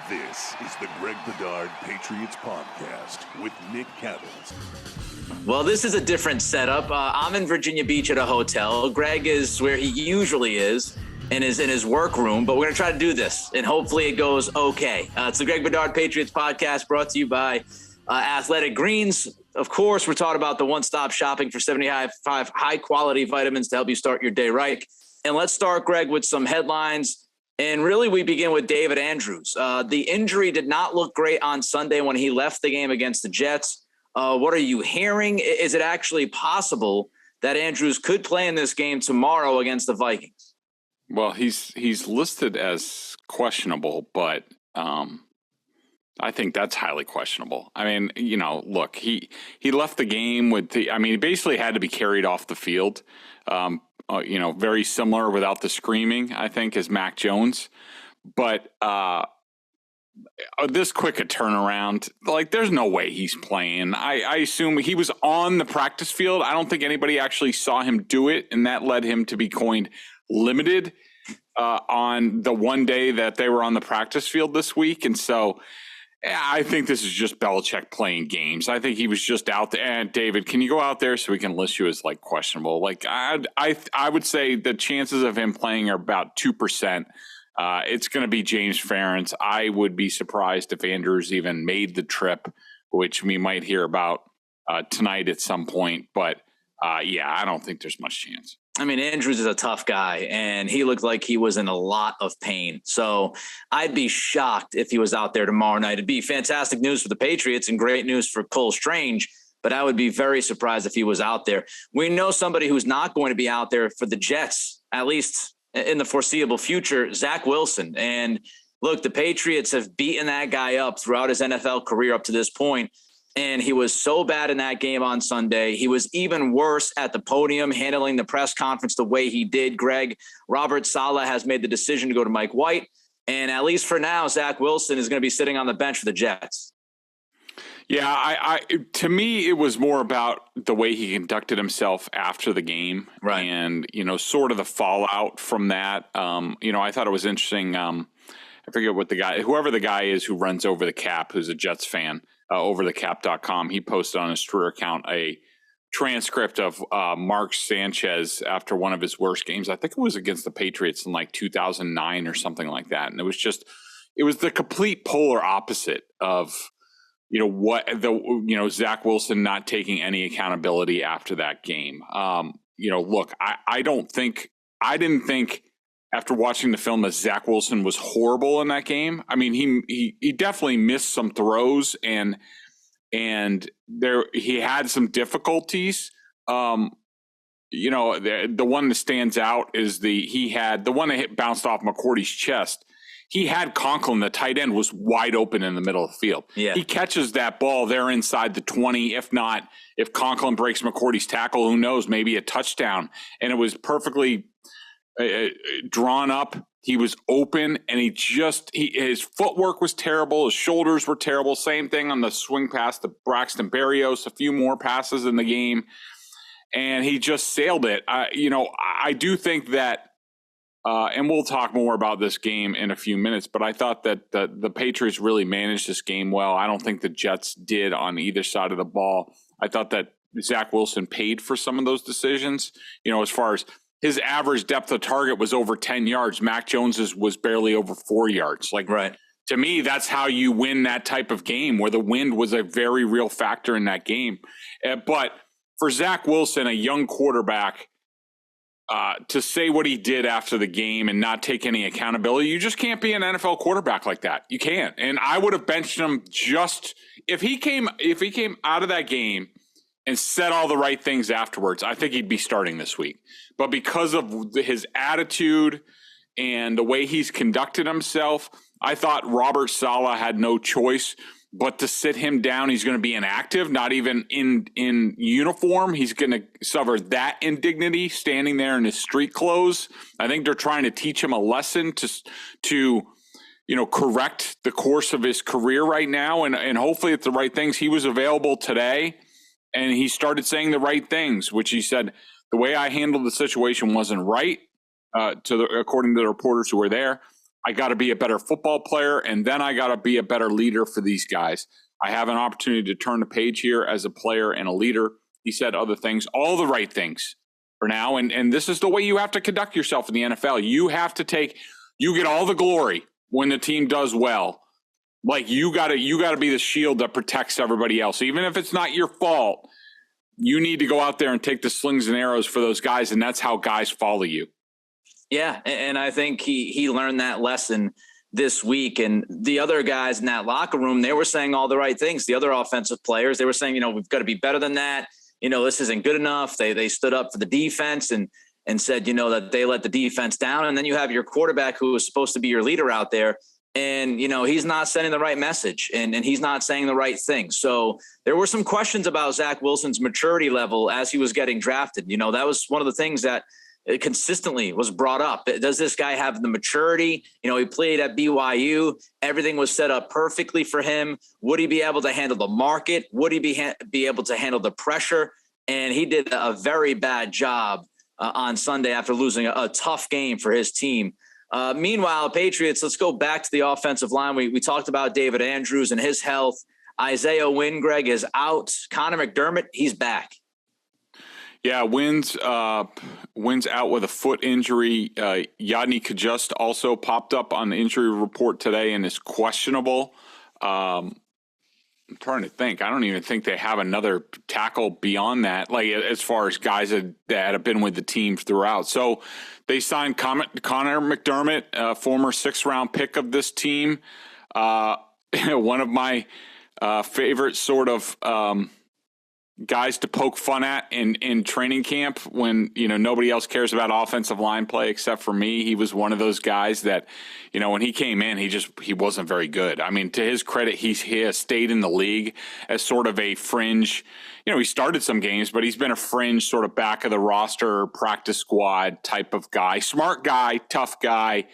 This is the Greg Bedard Patriots Podcast with Nick Cavill. Well, this is a different setup. I'm in Virginia Beach at a hotel. Greg is where he usually is and is in his workroom, but we're going to try to do this, and hopefully it goes okay. It's the Greg Bedard Patriots Podcast brought to you by Athletic Greens. Of course, we're talking about the one-stop shopping for 75 high-quality vitamins to help you start your day right. And let's start, Greg, with some headlines. And really, we begin with David Andrews. The injury did not look great on Sunday when he left the game against the Jets. What are you hearing? Is it actually possible that Andrews could play in this game tomorrow against the Vikings? Well, he's listed as questionable, but I think that's highly questionable. I mean, look, he left the game with he basically had to be carried off the field. Very similar without the screaming, I think, as Mac Jones. But this quick a turnaround, there's no way he's playing. I assume he was on the practice field. I don't think anybody actually saw him do it, and that led him to be coined limited on the one day that they were on the practice field this week. And so I think this is just Belichick playing games. I think he was just out there. And David, can you go out there so we can list you as questionable? I would say the chances of him playing are about 2%. It's going to be James Ferentz. I would be surprised if Andrews even made the trip, which we might hear about tonight at some point. But I don't think there's much chance. I mean, Andrews is a tough guy, and he looked like he was in a lot of pain. So I'd be shocked if he was out there tomorrow night. It'd be fantastic news for the Patriots and great news for Cole Strange, but I would be very surprised if he was out there. We know somebody who's not going to be out there for the Jets, at least in the foreseeable future, Zach Wilson. And look, the Patriots have beaten that guy up throughout his NFL career up to this point. And he was so bad in that game on Sunday. He was even worse at the podium, handling the press conference the way he did, Greg. Robert Saleh has made the decision to go to Mike White. And at least for now, Zach Wilson is going to be sitting on the bench for the Jets. Yeah, to me, it was more about the way he conducted himself after the game. Right. And, sort of the fallout from that. I thought it was interesting. I forget what whoever the guy is who runs Over the Cap, who's a Jets fan. Overthecap.com. He posted on his Twitter account a transcript of Mark Sanchez after one of his worst games. I think it was against the Patriots in 2009 or something like that. And it was the complete polar opposite of, Zach Wilson not taking any accountability after that game. Look, I didn't think after watching the film that Zach Wilson was horrible in that game. I mean, he definitely missed some throws and there he had some difficulties. The one that stands out is the one that bounced off McCourty's chest. He had Conklin, the tight end, was wide open in the middle of the field. Yeah. He catches that ball there inside the 20. If not, if Conklin breaks McCourty's tackle, who knows, maybe a touchdown. And it was perfectly drawn up. He was open, and his footwork was terrible. His shoulders were terrible. Same thing on the swing pass to Braxton Berrios, a few more passes in the game, and he just sailed it. I do think that, and we'll talk more about this game in a few minutes, but I thought that the Patriots really managed this game well. I don't think the Jets did on either side of the ball. I thought that Zach Wilson paid for some of those decisions, as far as his average depth of target was over 10 yards. Mac Jones's was barely over 4 yards. Right. To me, that's how you win that type of game, where the wind was a very real factor in that game. But for Zach Wilson, a young quarterback, to say what he did after the game and not take any accountability, you just can't be an NFL quarterback like that. You can't. And I would have benched him if he came out of that game and said all the right things afterwards, I think he'd be starting this week. But because of his attitude and the way he's conducted himself, I thought Robert Saleh had no choice but to sit him down. He's going to be inactive, not even in uniform. He's going to suffer that indignity standing there in his street clothes. I think they're trying to teach him a lesson to correct the course of his career right now. And hopefully it's the right things. He was available today, and he started saying the right things, which he said, the way I handled the situation wasn't right, according to the reporters who were there. I got to be a better football player, and then I got to be a better leader for these guys. I have an opportunity to turn the page here as a player and a leader. He said other things, all the right things for now. And this is the way you have to conduct yourself in the NFL. You have to you get all the glory when the team does well. Like you gotta be the shield that protects everybody else. Even if it's not your fault, you need to go out there and take the slings and arrows for those guys. And that's how guys follow you. Yeah. And I think he learned that lesson this week. And the other guys in that locker room, they were saying all the right things. The other offensive players, they were saying, we've got to be better than that. This isn't good enough. They stood up for the defense and said, that they let the defense down. And then you have your quarterback who was supposed to be your leader out there. And, he's not sending the right message and he's not saying the right thing. So there were some questions about Zach Wilson's maturity level as he was getting drafted. That was one of the things that consistently was brought up. Does this guy have the maturity? He played at BYU. Everything was set up perfectly for him. Would he be able to handle the market? Would he be able to handle the pressure? And he did a very bad job on Sunday after losing a tough game for his team. Meanwhile, Patriots, let's go back to the offensive line. We talked about David Andrews and his health. Isaiah Wynn, Greg, is out. Connor McDermott, he's back. Yeah, Wynn's out with a foot injury. Yadni Kajust also popped up on the injury report today and is questionable. I'm trying to think. I don't even think they have another tackle beyond that, like as far as guys that have been with the team throughout. So they signed Connor McDermott, former 6th-round pick of this team. One of my favorite sort of guys to poke fun at in training camp when, nobody else cares about offensive line play except for me. He was one of those guys that, when he came in, he wasn't very good. I mean, to his credit, he has stayed in the league as sort of a fringe, he started some games, but he's been a fringe sort of back of the roster, practice squad type of guy, smart guy, tough guy,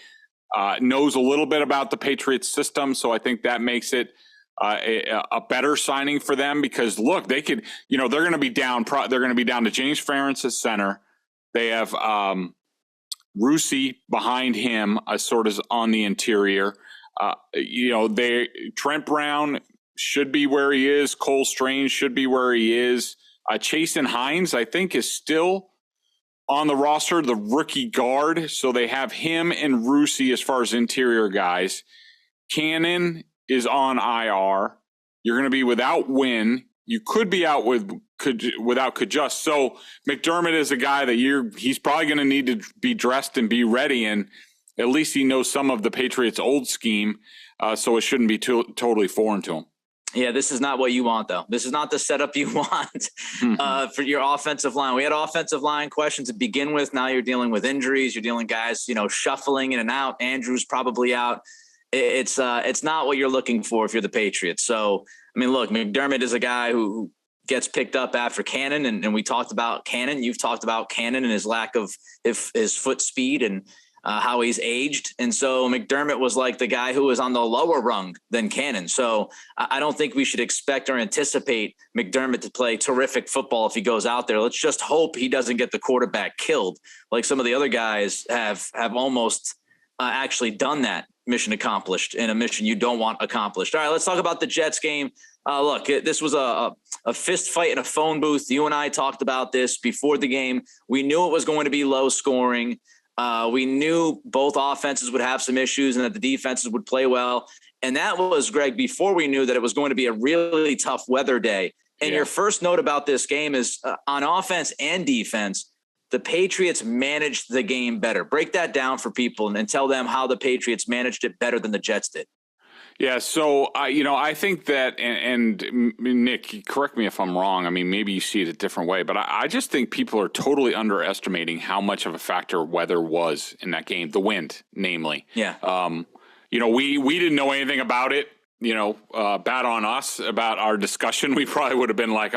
knows a little bit about the Patriots system. So I think that makes it a better signing for them because look, they could, they're going to be down. They're going to be down to James Ferentz at center. They have Rusi behind him, sort of on the interior. Trent Brown should be where he is. Cole Strange should be where he is. Chasen Hines, I think, is still on the roster, the rookie guard. So they have him and Rusi as far as interior guys. Cannon is on IR. You're going to be without Wynn. You could be out without Kajust. So McDermott is a guy that he's probably going to need to be dressed and be ready, and at least he knows some of the Patriots' old scheme, so it shouldn't be totally foreign to him. Yeah, this is not what you want, though. This is not the setup you want for your offensive line. We had offensive line questions to begin with. Now you're dealing with injuries. You're dealing guys, shuffling in and out. Andrews probably out. It's not what you're looking for if you're the Patriots. So, I mean, look, McDermott is a guy who gets picked up after Cannon, and we talked about Cannon. You've talked about Cannon and his lack of his foot speed and how he's aged. And so McDermott was like the guy who was on the lower rung than Cannon. So I don't think we should expect or anticipate McDermott to play terrific football if he goes out there. Let's just hope he doesn't get the quarterback killed like some of the other guys have almost actually done that. Mission accomplished in a mission you don't want accomplished. All right, let's talk about the Jets game. Look, this was a fist fight in a phone booth. You and I talked about this before the game. We knew it was going to be low scoring. We knew both offenses would have some issues and that the defenses would play well. And that was, Greg, before we knew that it was going to be a really tough weather day. And Your first note about this game is on offense and defense, the Patriots managed the game better. Break that down for people and tell them how the Patriots managed it better than the Jets did. Yeah, so, I think that, and Nick, correct me if I'm wrong. I mean, maybe you see it a different way, but I just think people are totally underestimating how much of a factor weather was in that game, the wind, namely. Yeah. We didn't know anything about it, bad on us about our discussion. We probably would have been like,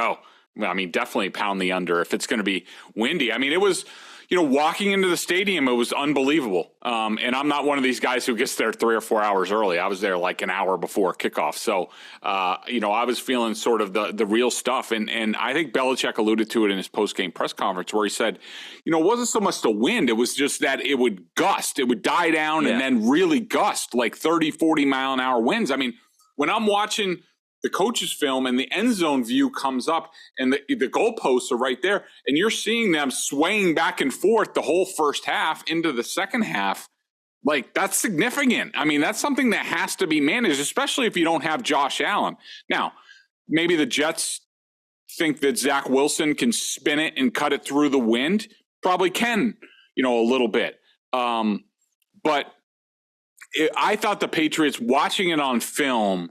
definitely pound the under if it's going to be windy. I mean, it was, walking into the stadium, it was unbelievable. And I'm not one of these guys who gets there 3 or 4 hours early. I was there like an hour before kickoff. So, I was feeling sort of the real stuff. And I think Belichick alluded to it in his post-game press conference where he said, it wasn't so much the wind. It was just that it would gust. It would die down and then really gust like 30, 40 mile an hour winds. I mean, when I'm watching the coach's film and the end zone view comes up and the goalposts are right there and you're seeing them swaying back and forth the whole first half into the second half, like that's significant. I mean, that's something that has to be managed, especially if you don't have Josh Allen. Now, maybe the Jets think that Zach Wilson can spin it and cut it through the wind. Probably can, a little bit. But I thought the Patriots, watching it on film,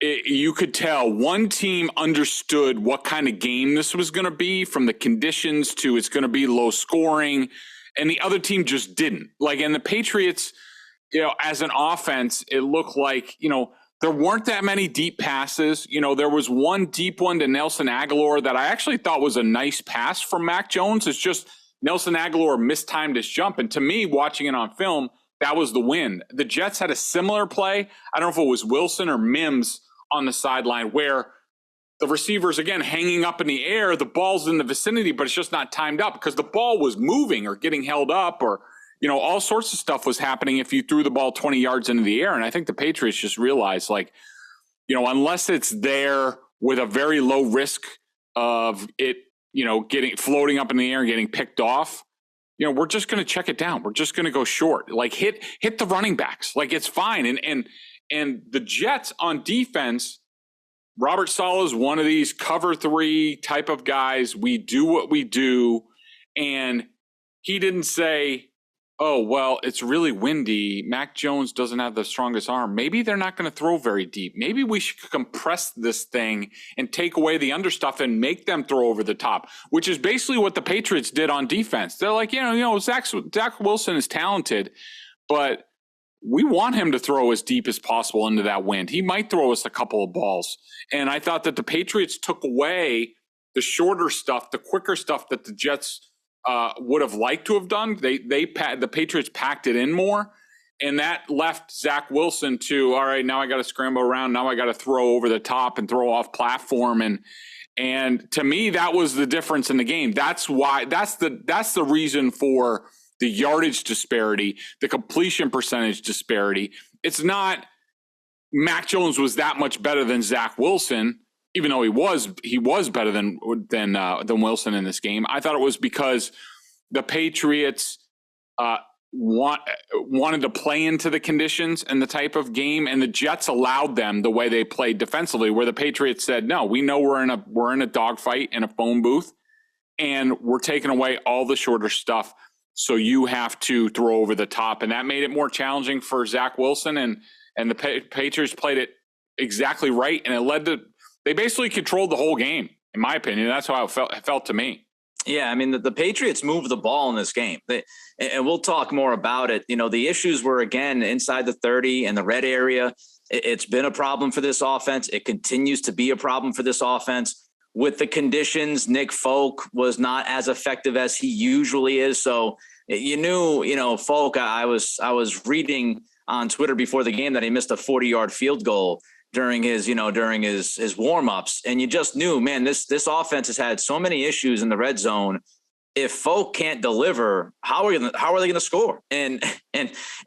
you could tell one team understood what kind of game this was going to be, from the conditions to it's going to be low scoring, and the other team just didn't. And the Patriots, as an offense, it looked like, there weren't that many deep passes. There was one deep one to Nelson Aguilar that I actually thought was a nice pass from Mac Jones. It's just Nelson Aguilar mistimed his jump. And to me, watching it on film, that was the win. The Jets had a similar play. I don't know if it was Wilson or Mims on the sideline where the receiver's, again, hanging up in the air. The ball's in the vicinity, but it's just not timed up because the ball was moving or getting held up or, all sorts of stuff was happening if you threw the ball 20 yards into the air. And I think the Patriots just realized, unless it's there with a very low risk of it, floating up in the air and getting picked off, we're just going to check it down. We're just going to go short. Hit the running backs. It's fine. And the Jets on defense, Robert Saleh is one of these cover 3 type of guys. We do what we do. And he didn't say, oh, well, it's really windy. Mac Jones doesn't have the strongest arm. Maybe they're not going to throw very deep. Maybe we should compress this thing and take away the understuff and make them throw over the top, which is basically what the Patriots did on defense. They're like, Zach Wilson is talented, but we want him to throw as deep as possible into that wind. He might throw us a couple of balls. And I thought that the Patriots took away the shorter stuff, the quicker stuff that the Jets would have liked to have done. The Patriots packed it in more, and that left Zach Wilson to, all right, now I got to scramble around. Now I got to throw over the top and throw off platform. And to me, that was the difference in the game. That's the reason for the yardage disparity, the completion percentage disparity. It's not Mac Jones was that much better than Zach Wilson, even though he was better than Wilson in this game. I thought it was because the Patriots wanted to play into the conditions and the type of game, and the Jets allowed them the way they played defensively, where the Patriots said, no, we know we're in a dogfight in a phone booth, and we're taking away all the shorter stuff. So you have to throw over the top. And that made it more challenging for Zach Wilson, and the Patriots played it exactly right. And it led to, they basically controlled the whole game, in my opinion. That's how it felt to me. Yeah, I mean, the Patriots moved the ball in this game. And we'll talk more about it. The issues were, again, inside the 30 and the red area. It's been a problem for this offense. It continues to be a problem for this offense. With the conditions, Nick Folk was not as effective as he usually is. So you knew, Folk, I was reading on Twitter before the game that he missed a 40-yard field goal during his warm-ups. And you just knew, man, this offense has had so many issues in the red zone. If Folk can't deliver, how are they going to score? And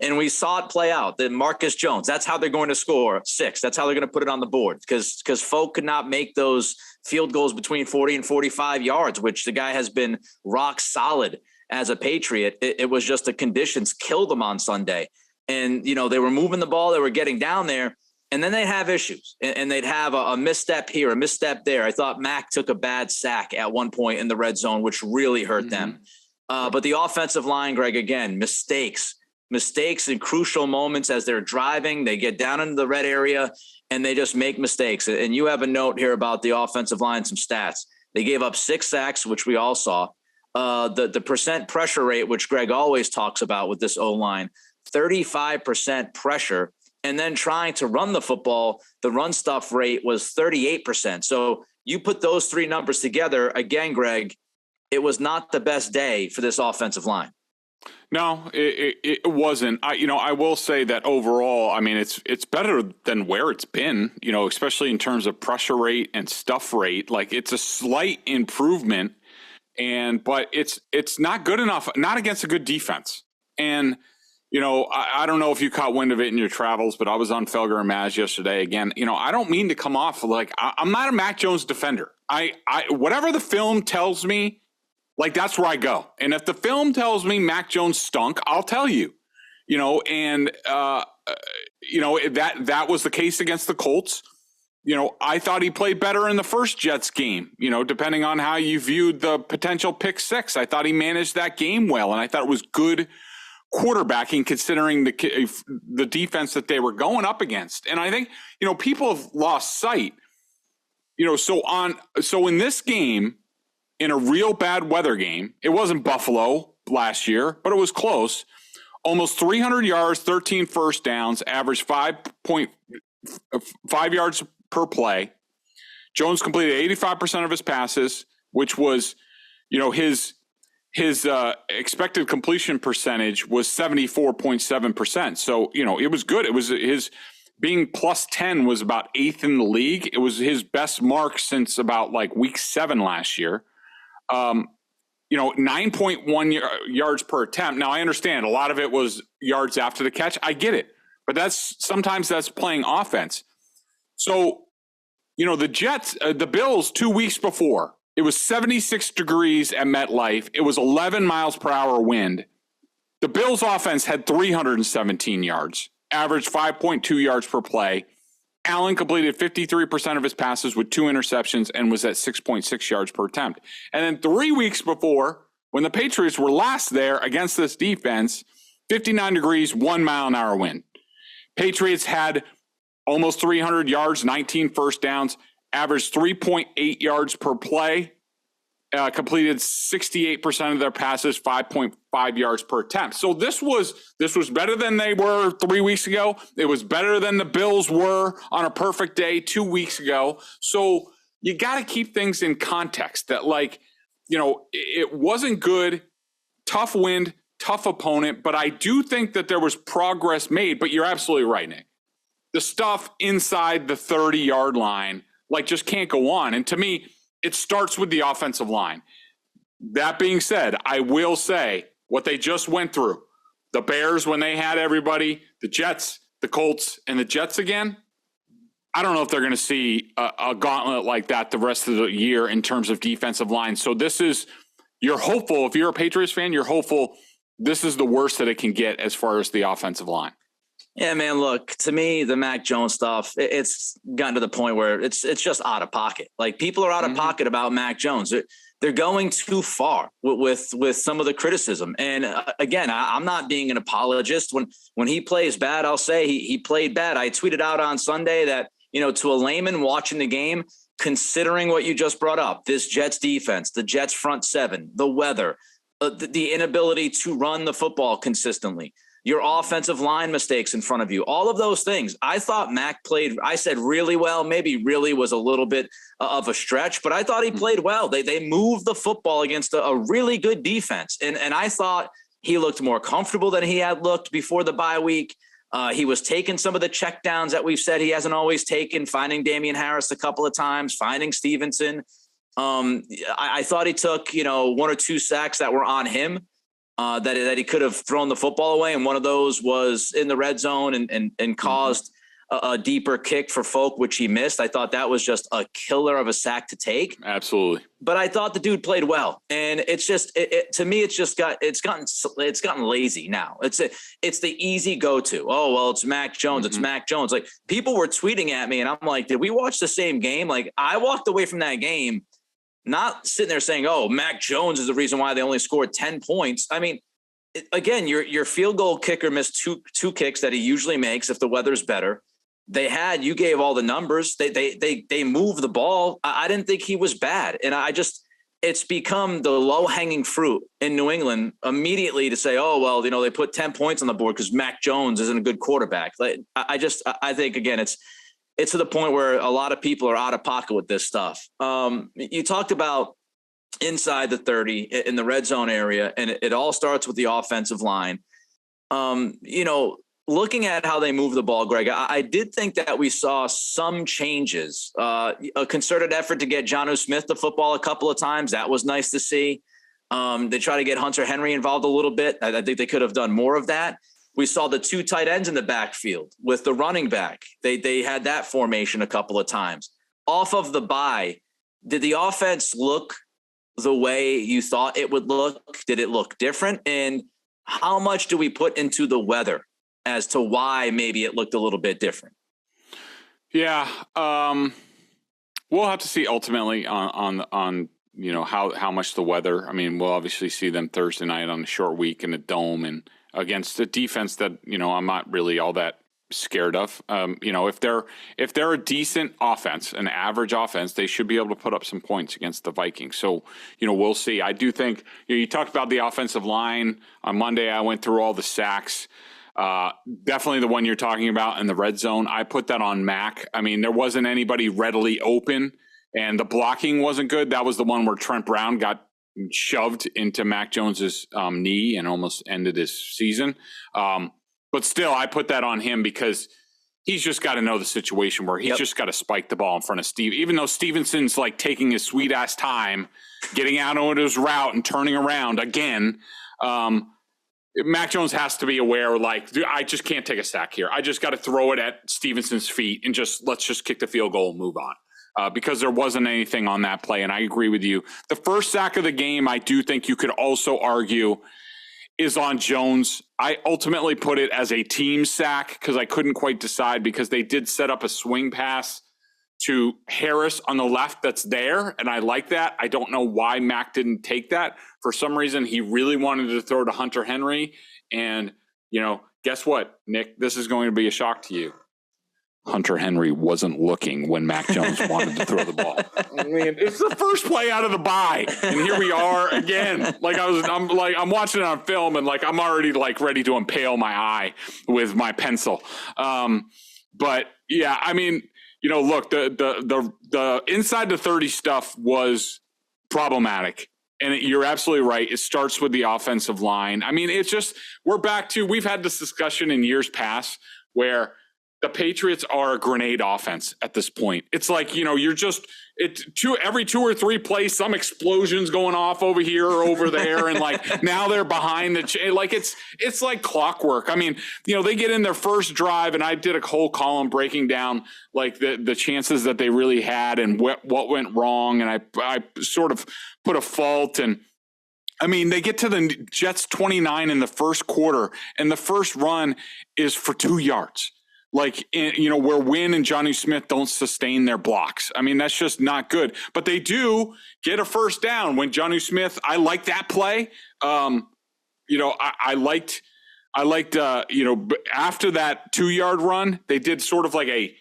we saw it play out. That Marcus Jones, that's how they're going to score 6. That's how they're going to put it on the board, because Folk could not make those field goals between 40 and 45 yards, which the guy has been rock solid as a Patriot. It was just the conditions killed them on Sunday. And, they were moving the ball. They were getting down there. And then they'd have issues, and they'd have a misstep here, a misstep there. I thought Mac took a bad sack at one point in the red zone, which really hurt them. But the offensive line, Greg, again, mistakes in crucial moments as they're driving. They get down into the red area, and they just make mistakes. And you have a note here about the offensive line, some stats. They gave up 6 sacks, which we all saw. The percent pressure rate, which Greg always talks about with this O-line, 35% pressure. And then trying to run the football, the run stuff rate was 38%. So you put those 3 numbers together, again, Greg, it was not the best day for this offensive line. No, it wasn't. I will say that overall, I mean, it's better than where it's been, especially in terms of pressure rate and stuff rate. Like, it's a slight improvement, but it's not good enough, not against a good defense. And, I don't know if you caught wind of it in your travels, but I was on Felger and Maz yesterday again. I don't mean to come off like I'm not a Mac Jones defender. I whatever the film tells me, like, that's where I go. And if the film tells me Mac Jones stunk, I'll tell you, that was the case against the Colts. I thought he played better in the first Jets game, depending on how you viewed the potential pick six. I thought he managed that game well, and I thought it was good quarterbacking considering the defense that they were going up against. And I think, people have lost sight, so in this game, in a real bad weather game, it wasn't Buffalo last year, but it was close. Almost 300 yards, 13 first downs, averaged 5.5 yards per play. Jones completed 85% of his passes, which was, his expected completion percentage was 74.7%. So, it was good. It was his being plus 10 was about 8th in the league. It was his best mark since about like week 7 last year. 9.1 yards per attempt. Now, I understand a lot of it was yards after the catch. I get it, but sometimes that's playing offense. So, the Jets, the Bills 2 weeks before, it was 76 degrees at MetLife. It was 11 miles per hour wind. The Bills offense had 317 yards, averaged 5.2 yards per play. Allen completed 53% of his passes with 2 interceptions and was at 6.6 yards per attempt. And then 3 weeks before, when the Patriots were last there against this defense, 59 degrees, 1 mile an hour wind. Patriots had almost 300 yards, 19 first downs, averaged 3.8 yards per play, completed 68% of their passes, 5.5 yards per attempt. So this was better than they were 3 weeks ago. It was better than the Bills were on a perfect day 2 weeks ago. So you got to keep things in context that, like, it wasn't good, tough wind, tough opponent, but I do think that there was progress made. But you're absolutely right, Nick. The stuff inside the 30-yard line, like, just can't go on. And to me, it starts with the offensive line. That being said, I will say what they just went through. The Bears, when they had everybody, the Jets, the Colts, and the Jets again, I don't know if they're going to see a gauntlet like that the rest of the year in terms of defensive line. So you're hopeful. If you're a Patriots fan, you're hopeful this is the worst that it can get as far as the offensive line. Yeah, man, look, to me, the Mac Jones stuff, it's gotten to the point where it's just out of pocket. Like, people are out of pocket about Mac Jones. They're going too far with some of the criticism. And again, I'm not being an apologist. When he plays bad, I'll say he played bad. I tweeted out on Sunday that, to a layman watching the game, considering what you just brought up, this Jets defense, the Jets front seven, the weather, the inability to run the football consistently, your offensive line mistakes in front of you, all of those things. I thought Mac played, I said really well, maybe really was a little bit of a stretch, but I thought he played well. They moved the football against a really good defense. And I thought he looked more comfortable than he had looked before the bye week. He was taking some of the checkdowns that we've said he hasn't always taken, finding Damian Harris a couple of times, finding Stevenson. I thought he took, 1 or 2 sacks that were on him. That he could have thrown the football away, and one of those was in the red zone and caused a deeper kick for Folk, which he missed. I thought that was just a killer of a sack to take. Absolutely. But I thought the dude played well, and it's just to me, it's gotten lazy now. It's the easy go-to. Oh well, it's Mac Jones. It's Mac Jones. Like, people were tweeting at me, and I'm like, did we watch the same game? Like, I walked away from that game not sitting there saying, oh, Mac Jones is the reason why they only scored 10 points. I mean, again, your field goal kicker missed two kicks that he usually makes if the weather's better. You gave all the numbers. They moved the ball. I didn't think he was bad. And it's become the low hanging fruit in New England immediately to say, oh, well, they put 10 points on the board because Mac Jones isn't a good quarterback. Like, I think, again, it's to the point where a lot of people are out of pocket with this stuff. You talked about inside the 30 in the red zone area. And it all starts with the offensive line. Looking at how they move the ball, Greg, I did think that we saw some changes, a concerted effort to get Jonnu Smith the football a couple of times. That was nice to see. They try to get Hunter Henry involved a little bit. I think they could have done more of that. We saw the 2 tight ends in the backfield with the running back. They had that formation a couple of times. Off of the bye, did the offense look the way you thought it would look? Did it look different? And how much do we put into the weather as to why maybe it looked a little bit different? Yeah. We'll have to see ultimately on how much the weather. I mean, we'll obviously see them Thursday night on a short week in a dome and against a defense that, I'm not really all that scared of. If they're a decent offense, an average offense, they should be able to put up some points against the Vikings. So, we'll see. I do think you talked about the offensive line on Monday. I went through all the sacks. Definitely the one you're talking about in the red zone. I put that on Mac. I mean, there wasn't anybody readily open and the blocking wasn't good. That was the one where Trent Brown got shoved into Mac Jones's knee and almost ended his season. But still, I put that on him because he's just got to know the situation where he's just got to spike the ball in front of Steve. Even though Stevenson's like taking his sweet ass time, getting out on his route and turning around again. Mac Jones has to be aware, like, dude, I just can't take a sack here. I just got to throw it at Stevenson's feet and let's just kick the field goal and move on. Because there wasn't anything on that play. And I agree with you. The first sack of the game, I do think you could also argue is on Jones. I ultimately put it as a team sack because I couldn't quite decide because they did set up a swing pass to Harris on the left that's there, and I like that. I don't know why Mac didn't take that. For some reason, he really wanted to throw to Hunter Henry, and, guess what, Nick? This is going to be a shock to you. Hunter Henry wasn't looking when Mac Jones wanted to throw the ball. I mean, it's the first play out of the bye, and here we are again. I'm watching it on film, and I'm already ready to impale my eye with my pencil. But yeah, I mean, look, the inside the 30 stuff was problematic. And you're absolutely right. It starts with the offensive line. I mean, we've had this discussion in years past where the Patriots are a grenade offense at this point. It's like, every 2 or 3 plays, some explosions going off over here or over there. And now they're behind it's like clockwork. I mean, they get in their first drive and I did a whole column breaking down the chances that they really had and what went wrong. And I sort of put a fault and, I mean, they get to the Jets 29 in the first quarter and the first run is for 2 yards. Where Wynn and Jonnu Smith don't sustain their blocks. I mean, that's just not good. But they do get a first down when Jonnu Smith. I like that play. I liked. After that 2-yard run, they did sort of like a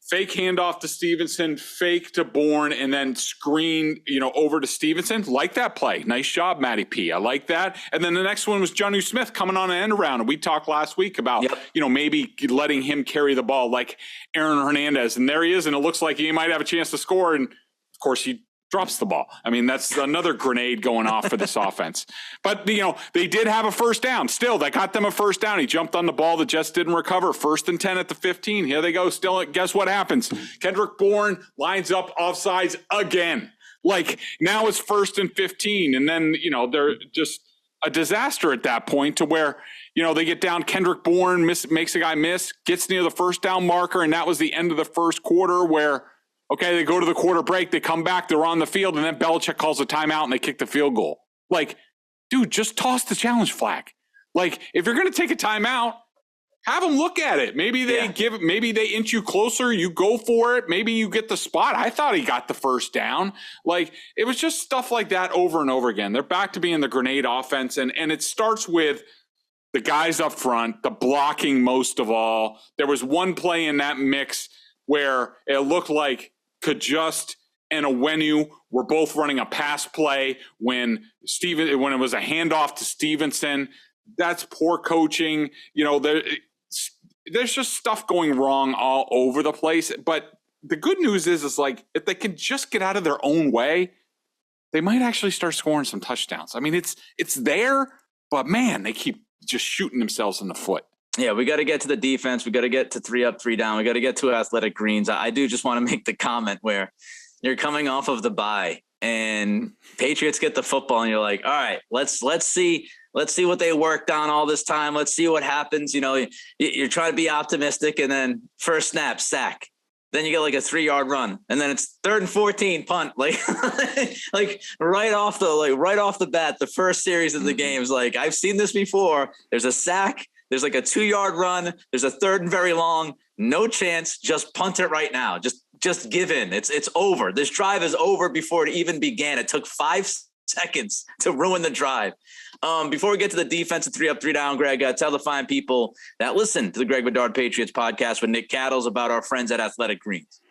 fake handoff to Stevenson, fake to Bourne, and then screen, over to Stevenson. Like that play. Nice job, Matty P. I like that. And then the next one was Jonnu Smith coming on an end around. And we talked last week about, maybe letting him carry the ball like Aaron Hernandez. And there he is. And it looks like he might have a chance to score. And of course, he drops the ball. I mean, that's another grenade going off for this offense. But, they did have a first down. Still, that got them a first down. He jumped on the ball. The Jets didn't recover. 1st and 10 at the 15. Here they go. Still, guess what happens? Kendrick Bourne lines up offsides again. Now it's 1st and 15. And then, they're just a disaster at that point to where, they get down. Kendrick Bourne makes a guy miss, gets near the first down marker. And that was the end of the first quarter where, okay, they go to the quarter break, they come back, they're on the field, and then Belichick calls a timeout and they kick the field goal. Dude, just toss the challenge flag. If you're going to take a timeout, have them look at it. Maybe they maybe they inch you closer, you go for it, maybe you get the spot. I thought he got the first down. It was just stuff like that over and over again. They're back to being the grenade offense, and it starts with the guys up front, the blocking most of all. There was one play in that mix where it looked like Kajust and Owenu were both running a pass play when it was a handoff to Stevenson. That's poor coaching. There's just stuff going wrong all over the place. But the good news is if they can just get out of their own way, they might actually start scoring some touchdowns. I mean, it's there, but man, they keep just shooting themselves in the foot. Yeah, we got to get to the defense. We got to get to 3 up, 3 down. We got to get to athletic greens. I do just want to make the comment where you're coming off of the bye and Patriots get the football and you're like, all right, let's see what they worked on all this time. Let's see what happens. You know, you're trying to be optimistic, and then first snap, sack. Then you get like a 3-yard run, and then it's 3rd and 14 punt. Like, like right off the bat, the first series of the game is like, I've seen this before. There's a sack. There's like a 2-yard run. There's a 3rd and very long. No chance. Just punt it right now. Just give in. It's over. This drive is over before it even began. It took 5 seconds to ruin the drive. Before we get to the defense of 3 up, 3 down, Greg, tell the fine people that listen to the Greg Bedard Patriots podcast with Nick Cattles about our friends at Athletic Greens.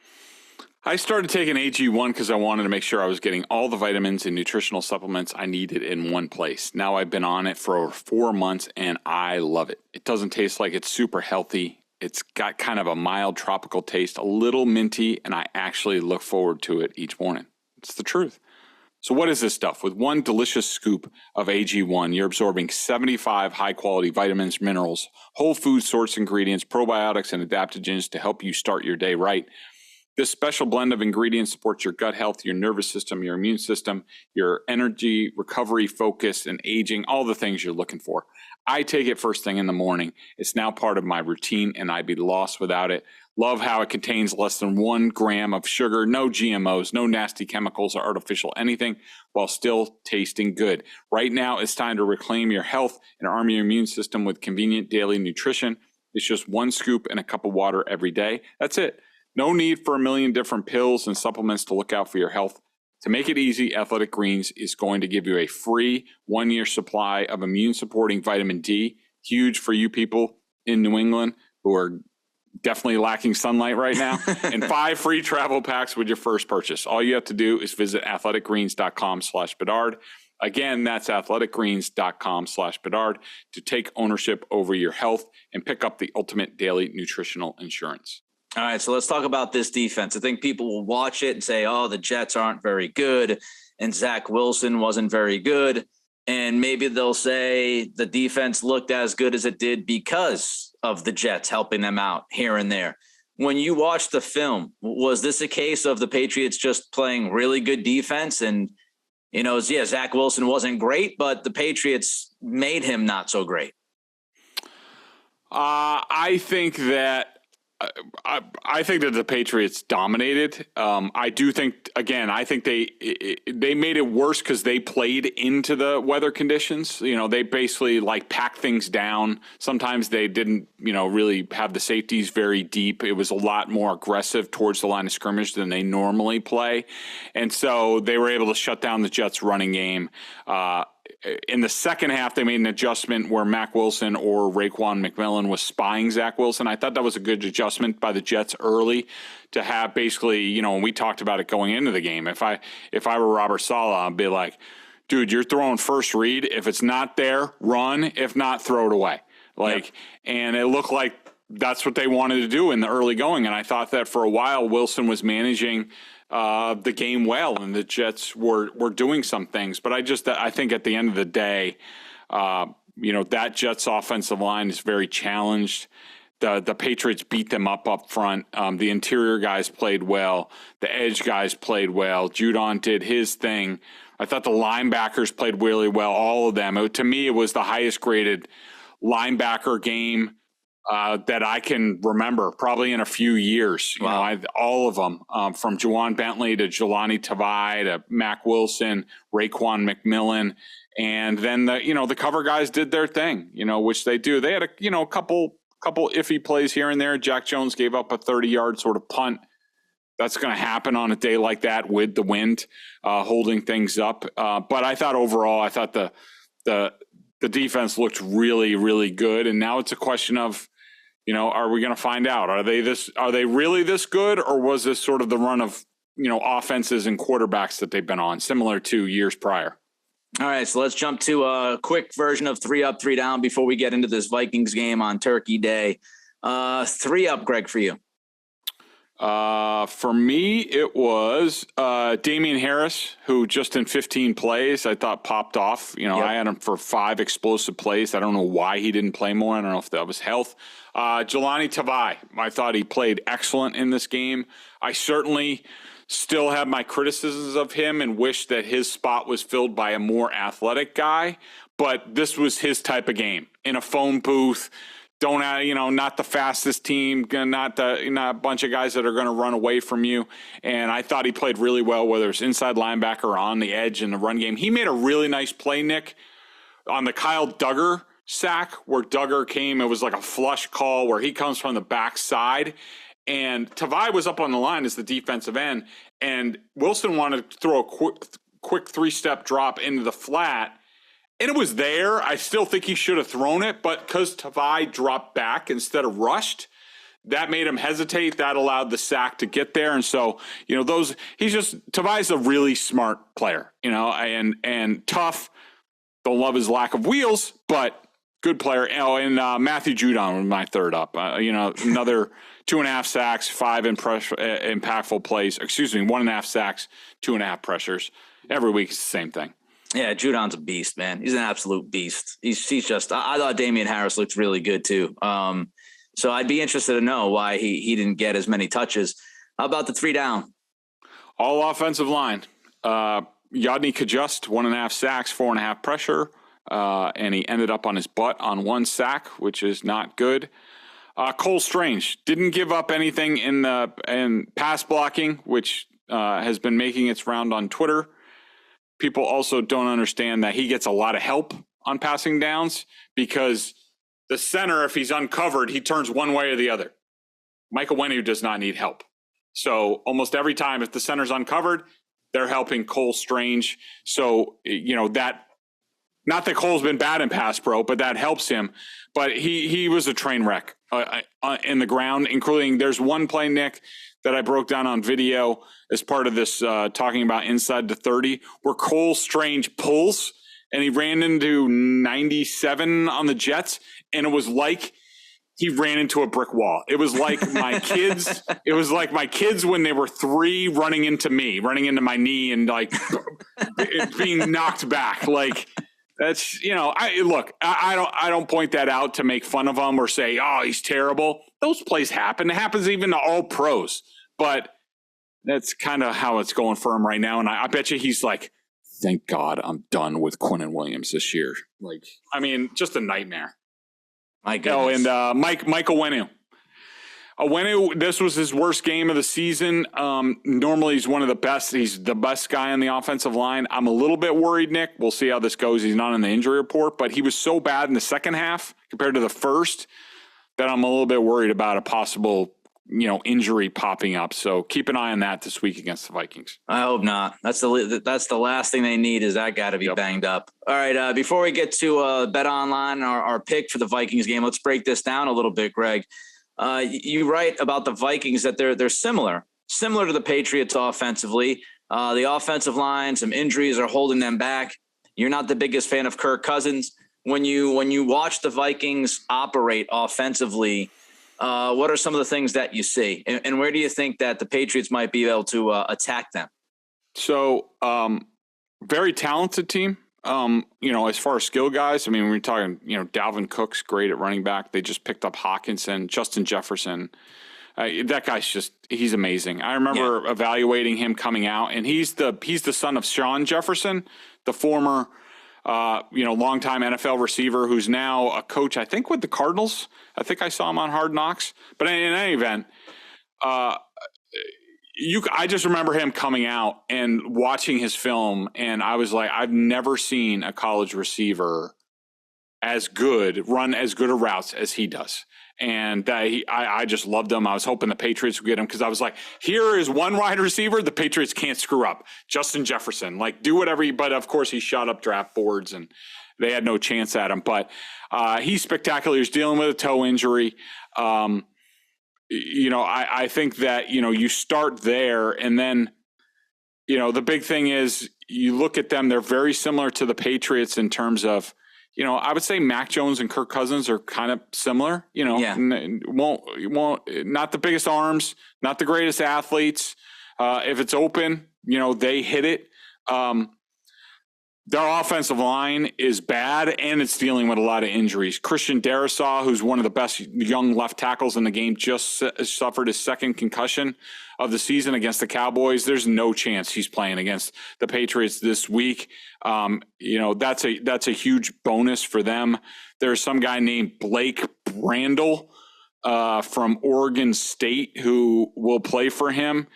I started taking AG1 because I wanted to make sure I was getting all the vitamins and nutritional supplements I needed in one place. Now I've been on it for over 4 months, and I love it. It doesn't taste like it's super healthy. It's got kind of a mild tropical taste, a little minty, and I actually look forward to it each morning. It's the truth. So what is this stuff? With one delicious scoop of AG1, you're absorbing 75 high-quality vitamins, minerals, whole food source ingredients, probiotics, and adaptogens to help you start your day right. This special blend of ingredients supports your gut health, your nervous system, your immune system, your energy, recovery, focus, and aging, all the things you're looking for. I take it first thing in the morning. It's now part of my routine, and I'd be lost without it. Love how it contains less than 1 gram of sugar, no GMOs, no nasty chemicals or artificial anything, while still tasting good. Right now, it's time to reclaim your health and arm your immune system with convenient daily nutrition. It's just 1 scoop and a cup of water every day. That's it. No need for a million different pills and supplements to look out for your health. To make it easy, Athletic Greens is going to give you a free 1-year supply of immune-supporting vitamin D, huge for you people in New England who are definitely lacking sunlight right now, and 5 free travel packs with your first purchase. All you have to do is visit athleticgreens.com/Bedard. Again, that's athleticgreens.com/Bedard to take ownership over your health and pick up the ultimate daily nutritional insurance. All right, so let's talk about this defense. I think people will watch it and say, oh, the Jets aren't very good, and Zach Wilson wasn't very good. And maybe they'll say the defense looked as good as it did because of the Jets helping them out here and there. When you watch the film, was this a case of the Patriots just playing really good defense? And, you know, yeah, Zach Wilson wasn't great, but the Patriots made him not so great. I think that the Patriots dominated. I do think, again, I think they made it worse because they played into the weather conditions. You know, they basically like packed things down. Sometimes they didn't, you know, really have the safeties very deep. It was a lot more aggressive towards the line of scrimmage than they normally play. And so they were able to shut down the Jets running game. In the second half, they made an adjustment where Mac Wilson or Raekwon McMillan was spying Zach Wilson. I thought that was a good adjustment by the Jets early to have basically, you know, and we talked about it going into the game. If I were Robert Saleh, I'd be like, dude, you're throwing first read. If it's not there, run. If not, throw it away. And it looked like that's what they wanted to do in the early going. And I thought that for a while, Wilson was managing the game well, and the Jets were doing some things. But I think at the end of the day, you know, that Jets offensive line is very challenged. The Patriots beat them up front. The interior guys played well. The edge guys played well. Judon did his thing. I thought the linebackers played really well, all of them. To me, it was the highest graded linebacker game that I can remember, probably in a few years. You know, all of them, from Juwan Bentley to Jelani Tavai to Mac Wilson, Raekwon McMillan, and then the cover guys did their thing, you know, which they do. They had a couple iffy plays here and there. Jack Jones gave up a 30-yard sort of punt. That's going to happen on a day like that with the wind holding things up. But I thought overall, the defense looked really, really good. And now it's a question of, you know, are we going to find out? Are they really this good, or was this sort of the run of, you know, offenses and quarterbacks that they've been on, similar to years prior? All right, so let's jump to a quick version of 3 up, 3 down before we get into this Vikings game on Turkey Day. 3 up, Greg, for you. For me, it was Damian Harris, who just in 15 plays, I thought popped off. Yep. I had him for 5 explosive plays. I don't know why he didn't play more. I don't know if that was health. Jelani Tavai, I thought he played excellent in this game. I certainly still have my criticisms of him and wish that his spot was filled by a more athletic guy. But this was his type of game in a phone booth. Not the fastest team, not a bunch of guys that are going to run away from you. And I thought he played really well, whether it's inside linebacker or on the edge in the run game. He made a really nice play, Nick, on the Kyle Duggar sack where Duggar came. It was like a flush call where he comes from the backside. And Tavai was up on the line as the defensive end. And Wilson wanted to throw a quick 3-step drop into the flat. And it was there. I still think he should have thrown it, but because Tavai dropped back instead of rushed, that made him hesitate. That allowed the sack to get there. And so, Tavai's a really smart player, and tough. Don't love his lack of wheels, but good player. And Matthew Judon was my third up. Another 2.5 sacks, 5 impactful plays. 1.5 sacks, 2.5 pressures. Every week it's the same thing. Yeah, Judon's a beast, man. He's an absolute beast. He's just. I thought Damian Harris looked really good too. So I'd be interested to know why he didn't get as many touches. How about the 3 down? All offensive line. Yadni Kajust, 1.5 sacks, 4.5 pressure, and he ended up on his butt on 1 sack, which is not good. Cole Strange didn't give up anything in pass blocking, which has been making its round on Twitter. People also don't understand that he gets a lot of help on passing downs because the center, if he's uncovered, he turns one way or the other. Michael Wynn does not need help. So almost every time if the center's uncovered, they're helping Cole Strange. So, that not that Cole's been bad in pass pro, but that helps him. But he was a train wreck in the ground, including there's one play, Nick, that I broke down on video as part of this talking about inside the 30, where Cole Strange pulls and he ran into 97 on the Jets, and it was like he ran into a brick wall. It was like my kids. It was like my kids when they were 3 running into my knee and like being knocked back. Like that's I don't point that out to make fun of him or say, oh, he's terrible. Those plays happen. It happens even to all pros, but that's kind of how it's going for him right now. And I bet you he's like, thank God I'm done with Quinnen Williams this year. Like, I mean, just a nightmare. My goodness. And Michael Wynn. This was his worst game of the season. Normally he's one of the best. He's the best guy on the offensive line. I'm a little bit worried, Nick. We'll see how this goes. He's not in the injury report, but he was so bad in the second half compared to the first that I'm a little bit worried about a possible, injury popping up. So keep an eye on that this week against the Vikings. I hope not. That's the last thing they need is that guy to be banged up. All right. Before we get to Bet Online, our pick for the Vikings game, let's break this down a little bit, Greg. You write about the Vikings that they're similar to the Patriots offensively. The offensive line, some injuries are holding them back. You're not the biggest fan of Kirk Cousins. When you watch the Vikings operate offensively, what are some of the things that you see, and where do you think that the Patriots might be able to attack them? So, very talented team. As far as skill guys, I mean, we're talking, Dalvin Cook's great at running back. They just picked up Hawkinson, Justin Jefferson. That guy's he's amazing. I remember evaluating him coming out, and he's the son of Sean Jefferson, the former, longtime NFL receiver who's now a coach, I think, with the Cardinals. I think I saw him on Hard Knocks. But in any event, I just remember him coming out and watching his film, and I was like, I've never seen a college receiver run as good a routes as he does. And I just loved him. I was hoping the Patriots would get him because I was like, here is one wide receiver the Patriots can't screw up. Justin Jefferson, do whatever. But of course, he shot up draft boards and they had no chance at him. But he's spectacular. He's dealing with a toe injury. I think that, you start there and then, the big thing is you look at them, they're very similar to the Patriots in terms of I would say Mac Jones and Kirk Cousins are kind of similar. Won't not the biggest arms, not the greatest athletes. If it's open, they hit it. Their offensive line is bad, and it's dealing with a lot of injuries. Christian Darrisaw, who's one of the best young left tackles in the game, just suffered his second concussion of the season against the Cowboys. There's no chance he's playing against the Patriots this week. That's a huge bonus for them. There's some guy named Blake Brandel from Oregon State who will play for him.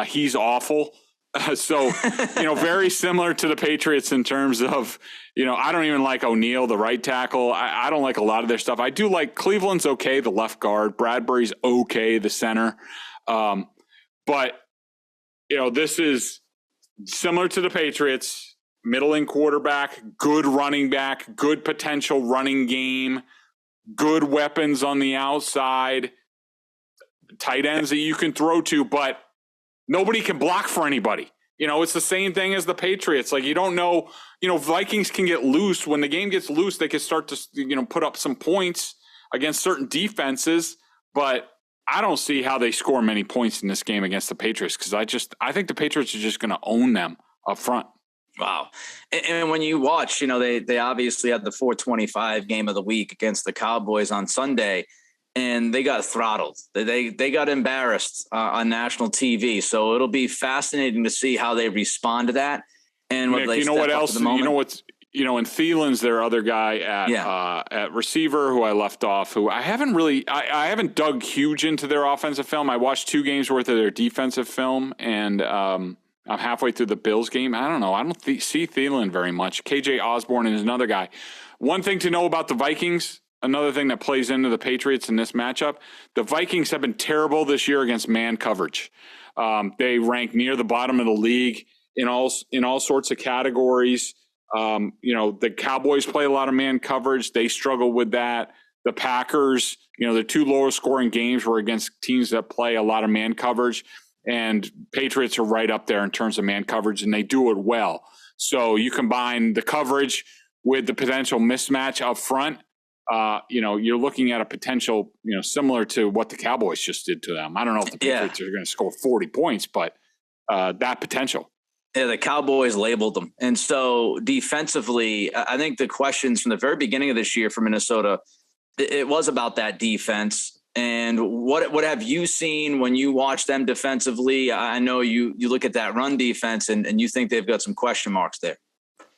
He's awful. So, very similar to the Patriots in terms of, I don't even like O'Neal, the right tackle. I don't like a lot of their stuff. I do like Cleveland's okay, the left guard. Bradbury's okay, the center. But this is similar to the Patriots, middling quarterback, good running back, good potential running game, good weapons on the outside, tight ends that you can throw to, but nobody can block for anybody. It's the same thing as the Patriots. Like, you don't know, Vikings can get loose. When the game gets loose, they can start to, put up some points against certain defenses. But I don't see how they score many points in this game against the Patriots because I think the Patriots are just going to own them up front. Wow. And when you watch, they obviously had the 425 game of the week against the Cowboys on Sunday. And they got throttled. They got embarrassed on national TV. So it'll be fascinating to see how they respond to that. And Nick, what else? And Thielen's their other guy at receiver who I left off. Who I haven't dug huge into their offensive film. I watched 2 games worth of their defensive film, and I'm halfway through the Bills game. I don't know. I don't see Thielen very much. KJ Osborne is another guy. One thing to know about the Vikings. Another thing that plays into the Patriots in this matchup, the Vikings have been terrible this year against man coverage. They rank near the bottom of the league in all sorts of categories. The Cowboys play a lot of man coverage. They struggle with that. The Packers, the 2 lowest scoring games were against teams that play a lot of man coverage, and Patriots are right up there in terms of man coverage, and they do it well. So you combine the coverage with the potential mismatch up front. You're looking at a potential, similar to what the Cowboys just did to them. I don't know if the Patriots are going to score 40 points, but that potential. Yeah, the Cowboys labeled them. And so defensively, I think the questions from the very beginning of this year for Minnesota, it was about that defense. And what have you seen when you watch them defensively? I know you look at that run defense and you think they've got some question marks there.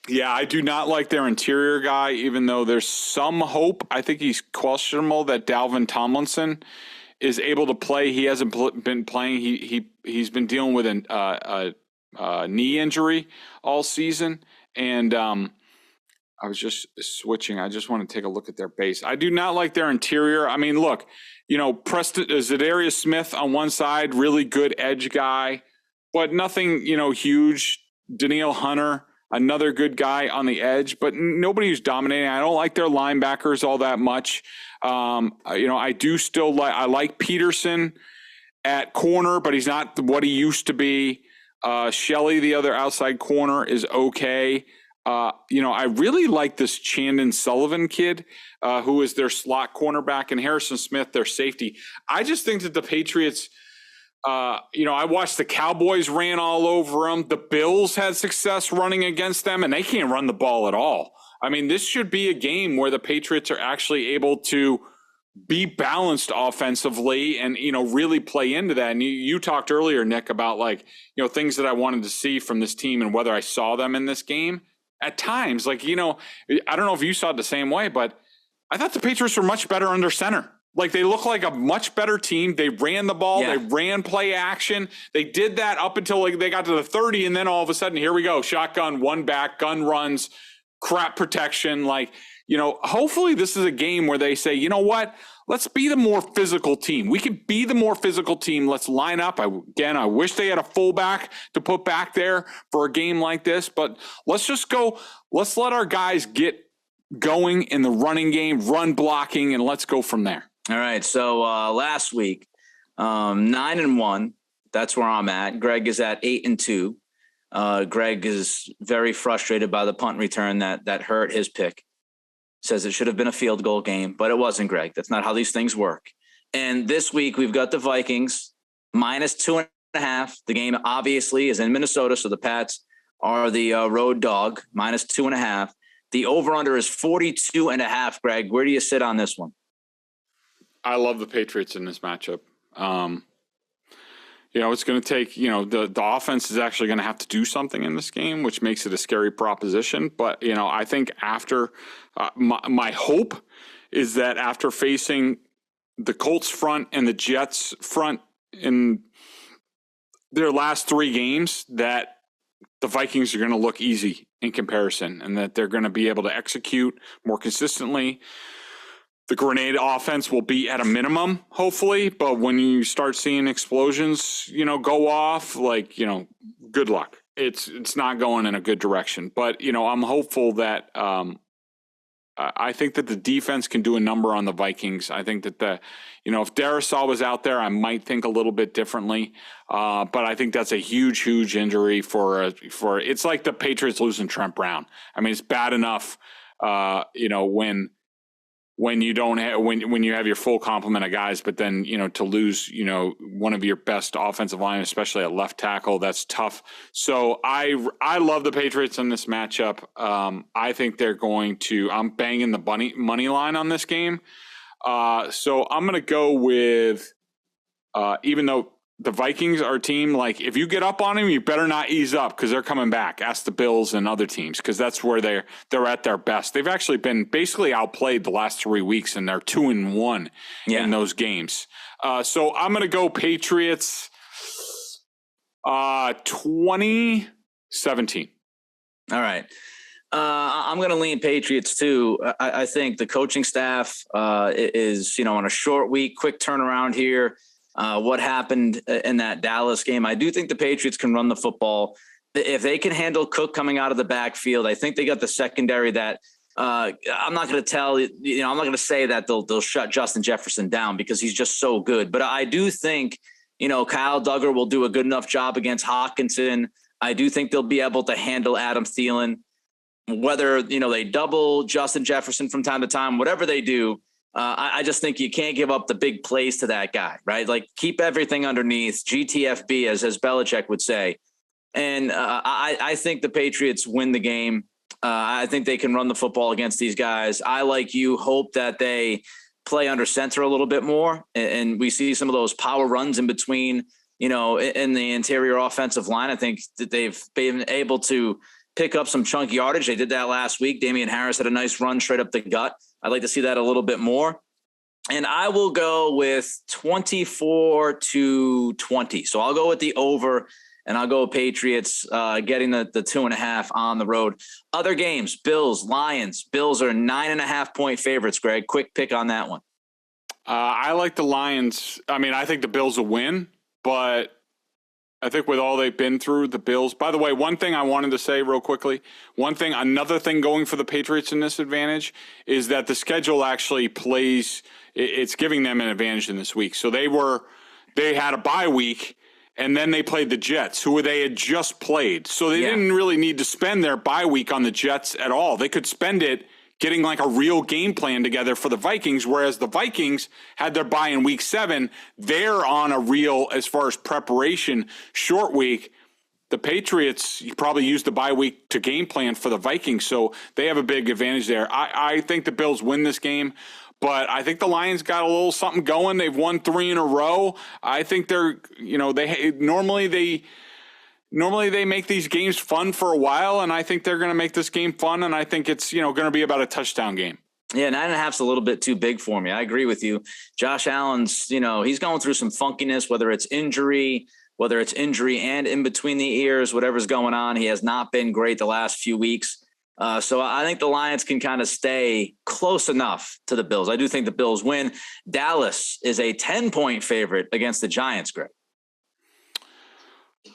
Yeah, I do not like their interior guy, even though there's some hope. I think he's questionable that Dalvin Tomlinson is able to play. He hasn't been playing. He's been dealing with a knee injury all season. And I was just switching. I just want to take a look at their base. I do not like their interior. I mean, look, Preston Zadarius Smith on one side, really good edge guy, but nothing, huge. Danielle Hunter, another good guy on the edge, but nobody who's dominating. I don't like their linebackers all that much. I do still like Peterson at corner, but he's not what he used to be. Shelley, the other outside corner, is okay. I really like this Chandon Sullivan kid, who is their slot cornerback, and Harrison Smith, their safety. I just think that the Patriots, I watched the Cowboys ran all over them. The Bills had success running against them, and they can't run the ball at all. I mean, this should be a game where the Patriots are actually able to be balanced offensively and, really play into that. And you talked earlier, Nick, about things that I wanted to see from this team and whether I saw them in this game. At times, I don't know if you saw it the same way, but I thought the Patriots were much better under center. They look like a much better team. They ran the ball. Yeah. They ran play action. They did that up until they got to the 30, and then all of a sudden, here we go. Shotgun, one back, gun runs, crap protection. Hopefully this is a game where they say, you know what? Let's be the more physical team. We can be the more physical team. Let's line up. I wish they had a fullback to put back there for a game like this, but let's just go. Let's let our guys get going in the running game, run blocking, and let's go from there. All right. So last week, 9-1. That's where I'm at. Greg is at 8-2. Greg is very frustrated by the punt return that hurt his pick. says it should have been a field goal game, but it wasn't, Greg. That's not how these things work. And this week we've got the Vikings minus 2.5. The game obviously is in Minnesota, so the Pats are the road dog, minus 2.5. The over-under is 42.5. Greg, where do you sit on this one? I love the Patriots in this matchup. It's going to take, the offense is actually going to have to do something in this game, which makes it a scary proposition. But, I think after my hope is that after facing the Colts front and the Jets front in their last 3 games, that the Vikings are going to look easy in comparison and that they're going to be able to execute more consistently. The grenade offense will be at a minimum, hopefully, but when you start seeing explosions, go off, good luck. It's not going in a good direction. But, I'm hopeful that I think that the defense can do a number on the Vikings. I think that if Darrisaw was out there, I might think a little bit differently. But I think that's a huge, huge injury for it's like the Patriots losing Trent Brown. I mean, it's bad enough, when you don't have when you have your full complement of guys, but then to lose one of your best offensive line, especially at left tackle, that's tough. So I love the Patriots in this matchup. I think they're going to. I'm banging the money line on this game. So I'm going to go with even though the Vikings are a team, if you get up on them, you better not ease up because they're coming back. Ask the Bills and other teams because that's where they're at their best. They've actually been basically outplayed the last 3 weeks, and they're 2-1 in those games. So I'm going to go Patriots 20-17. All right. I'm going to lean Patriots too. I think the coaching staff is, on a short week, quick turnaround here. What happened in that Dallas game. I do think the Patriots can run the football. If they can handle Cook coming out of the backfield, I think they got the secondary that I'm not going to tell I'm not going to say that they'll shut Justin Jefferson down because he's just so good. But I do think, Kyle Duggar will do a good enough job against Hawkinson. I do think they'll be able to handle Adam Thielen, whether, they double Justin Jefferson from time to time, whatever they do. I just think you can't give up the big plays to that guy, right? Keep everything underneath, GTFB, as Belichick would say. And I think the Patriots win the game. I think they can run the football against these guys. I, like you, hope that they play under center a little bit more. And we see some of those power runs in between, in the interior offensive line. I think that they've been able to pick up some chunk yardage. They did that last week. Damian Harris had a nice run straight up the gut. I'd like to see that a little bit more. And I will go with 24-20. So I'll go with the over, and I'll go Patriots getting the 2.5 on the road. Other games, Bills, Lions. Bills are 9.5-point favorites, Greg. Quick pick on that one. I like the Lions. I mean, I think the Bills will win, but I think with all they've been through, the Bills. By the way, one thing I wanted to say real quickly, another thing going for the Patriots in this advantage is that the schedule actually plays, it's giving them an advantage in this week. So they had a bye week, and then they played the Jets, who they had just played. So they didn't really need to spend their bye week on the Jets at all. They could spend it getting a real game plan together for the Vikings, whereas the Vikings had their bye in week 7. They're on a real, as far as preparation, short week. The Patriots, you probably used the bye week to game plan for the Vikings, so they have a big advantage there. I think the Bills win this game, but I think the Lions got a little something going. They've won 3 in a row. I think they're, Normally they make these games fun for a while, and I think they're going to make this game fun, and I think it's, going to be about a touchdown game. Yeah, 9.5's a little bit too big for me. I agree with you. Josh Allen's, he's going through some funkiness, whether it's injury and in between the ears, whatever's going on. He has not been great the last few weeks. So I think the Lions can kind of stay close enough to the Bills. I do think the Bills win. Dallas is a 10-point favorite against the Giants, Greg.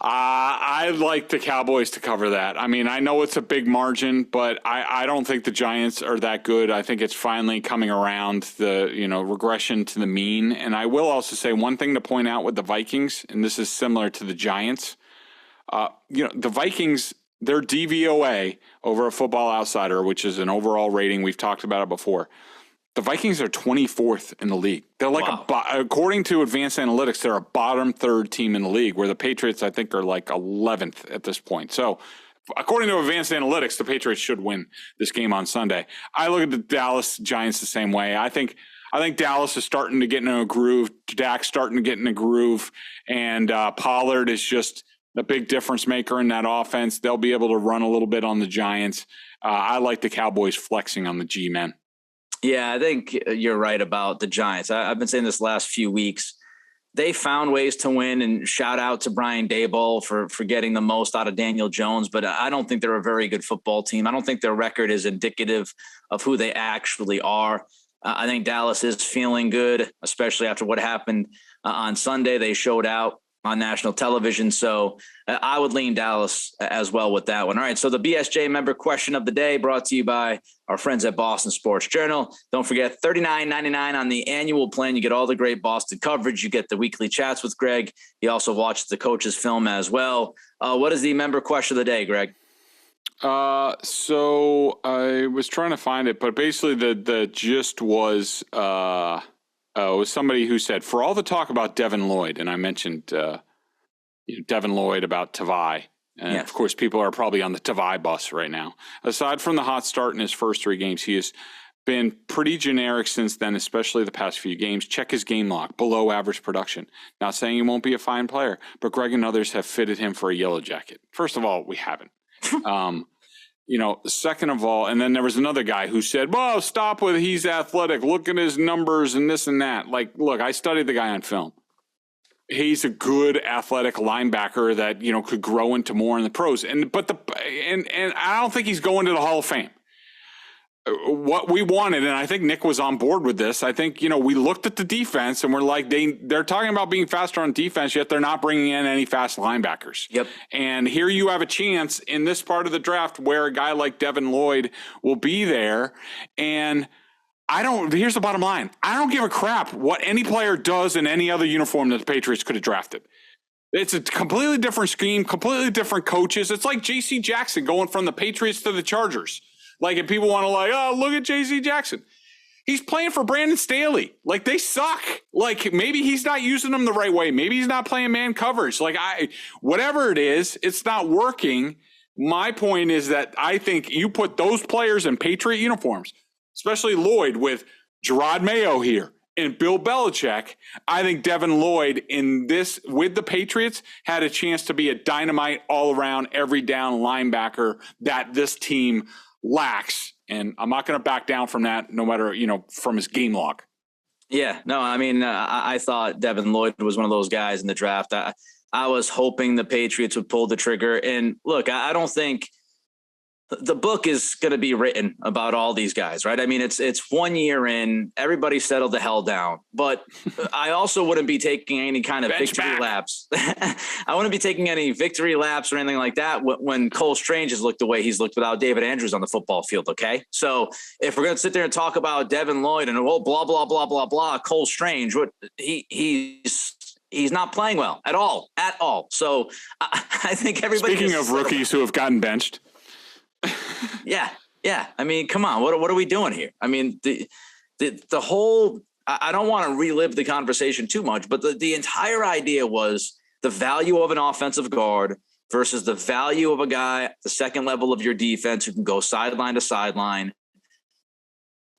I'd like the Cowboys to cover that. I mean, I know it's a big margin, but I don't think the Giants are that good. I think it's finally coming around, the regression to the mean. And I will also say one thing to point out with the Vikings, and this is similar to the Giants. The Vikings their DVOA over a Football Outsider, which is an overall rating. We've talked about it before. The Vikings are 24th in the league. They're like according to advanced analytics, they're a bottom third team in the league, where the Patriots, I think, are like 11th at this point. So according to advanced analytics, the Patriots should win this game on Sunday. I look at the Dallas Giants the same way. I think Dallas is starting to get in a groove. Dak's starting to get in a groove. And Pollard is just a big difference maker in that offense. They'll be able to run a little bit on the Giants. I like the Cowboys flexing on the G-men. Yeah, I think you're right about the Giants. I've been saying this last few weeks. They found ways to win, and shout out to Brian Daboll for getting the most out of Daniel Jones. But I don't think they're a very good football team. I don't think their record is indicative of who they actually are. I think Dallas is feeling good, especially after what happened on Sunday. They showed out on national television. So I would lean Dallas as well with that one. All right. So the BSJ member question of the day brought to you by our friends at Boston Sports Journal. Don't forget $39.99 on the annual plan. You get all the great Boston coverage. You get the weekly chats with Greg. He also watches the coach's film as well. What is the member question of the day, Greg? So I was trying to find it, but basically the gist was, was somebody who said, for all the talk about Devin Lloyd, and I mentioned Devin Lloyd about Tavai, and of course people are probably on the Tavai bus right now. Aside from the hot start in his first 3 games, he has been pretty generic since then, especially the past few games. Check his game log, below average production. Not saying he won't be a fine player, but Greg and others have fitted him for a yellow jacket. First of all, we haven't. Second of all, and then there was another guy who said, well, stop with he's athletic. Look at his numbers and this and that. Like, look, I studied the guy on film. He's a good athletic linebacker that, could grow into more in the pros. And I don't think he's going to the Hall of Fame. What we wanted, and I think Nick was on board with this, I think, we looked at the defense and we're like, they're talking about being faster on defense, yet they're not bringing in any fast linebackers. Yep. And here you have a chance in this part of the draft where a guy like Devin Lloyd will be there. And here's the bottom line. I don't give a crap what any player does in any other uniform that the Patriots could have drafted. It's a completely different scheme, completely different coaches. It's like J.C. Jackson going from the Patriots to the Chargers. Like, if people want to look at J.C. Jackson. He's playing for Brandon Staley. Like, they suck. Like, maybe he's not using them the right way. Maybe he's not playing man coverage. Like, whatever it is, it's not working. My point is that I think you put those players in Patriot uniforms, especially Lloyd with Gerard Mayo here and Bill Belichick. I think Devin Lloyd with the Patriots had a chance to be a dynamite all-around, every down linebacker that this team lacks, and I'm not going to back down from that, no matter from his game log. Yeah, no, I mean, I thought Devin Lloyd was one of those guys in the draft. I was hoping the Patriots would pull the trigger. And look, I don't think the book is going to be written about all these guys, right? I mean, it's 1 year in, everybody settled the hell down, but I also wouldn't be taking any kind of victory laps. I wouldn't be taking any victory laps or anything like that when Cole Strange has looked the way he's looked without David Andrews on the football field. Okay. So if we're going to sit there and talk about Devin Lloyd and blah, blah, blah, blah, blah, Cole Strange, he's not playing well at all. So I think everybody. Speaking of rookies who have gotten benched. Yeah. I mean, come on. What are we doing here? I mean, the whole, I don't want to relive the conversation too much, but the entire idea was the value of an offensive guard versus the value of a guy at the second level of your defense who can go sideline to sideline.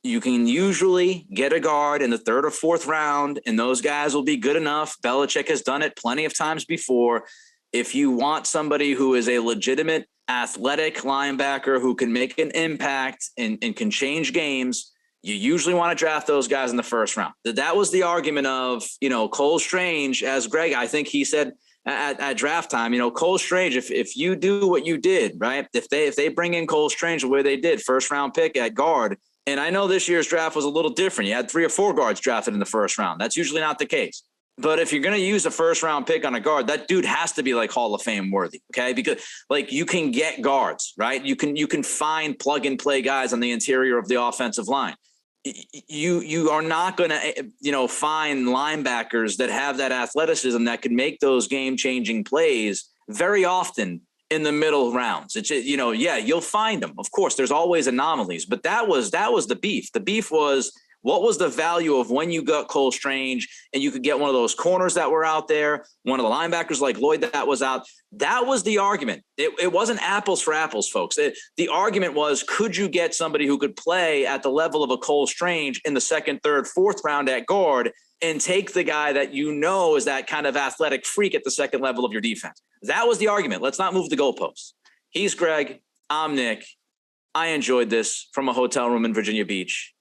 You can usually get a guard in the 3rd or 4th round, and those guys will be good enough. Belichick has done it plenty of times before. If you want somebody who is a legitimate athletic linebacker who can make an impact and can change games, you usually want to draft those guys in the 1st round. That was the argument of, Cole Strange, as Greg, I think he said at draft time, Cole Strange, if you do what you did, right? If they bring in Cole Strange the way they did, 1st round pick at guard, and I know this year's draft was a little different. You had 3 or 4 guards drafted in the 1st round. That's usually not the case. But if you're going to use a 1st round pick on a guard, that dude has to be like Hall of Fame worthy. Okay. Because you can get guards, right? You can find plug and play guys on the interior of the offensive line. You are not going to, find linebackers that have that athleticism that can make those game changing plays very often in the middle rounds. It's, you'll find them. Of course, there's always anomalies, but that was the beef. The beef was, what was the value of when you got Cole Strange and you could get one of those corners that were out there, one of the linebackers like Lloyd that was out? That was the argument. It wasn't apples for apples, folks. The argument was, could you get somebody who could play at the level of a Cole Strange in the second, third, fourth round at guard and take the guy that is that kind of athletic freak at the second level of your defense? That was the argument. Let's not move the goalposts. He's Greg. I'm Nick. I enjoyed this from a hotel room in Virginia Beach.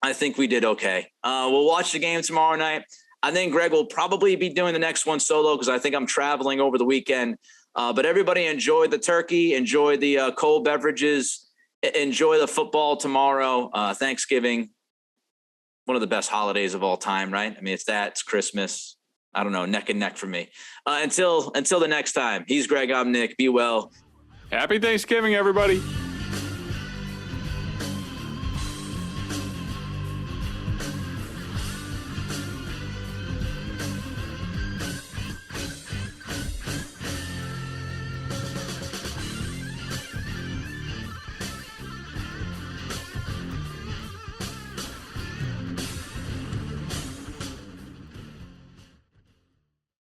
I think we did okay. We'll watch the game tomorrow night. I think Greg will probably be doing the next one solo because I think I'm traveling over the weekend. But everybody enjoy the turkey, enjoy the cold beverages, enjoy the football tomorrow. Thanksgiving, one of the best holidays of all time, right? I mean, it's Christmas. I don't know, neck and neck for me. Until the next time, he's Greg, I'm Nick. Be well. Happy Thanksgiving, everybody.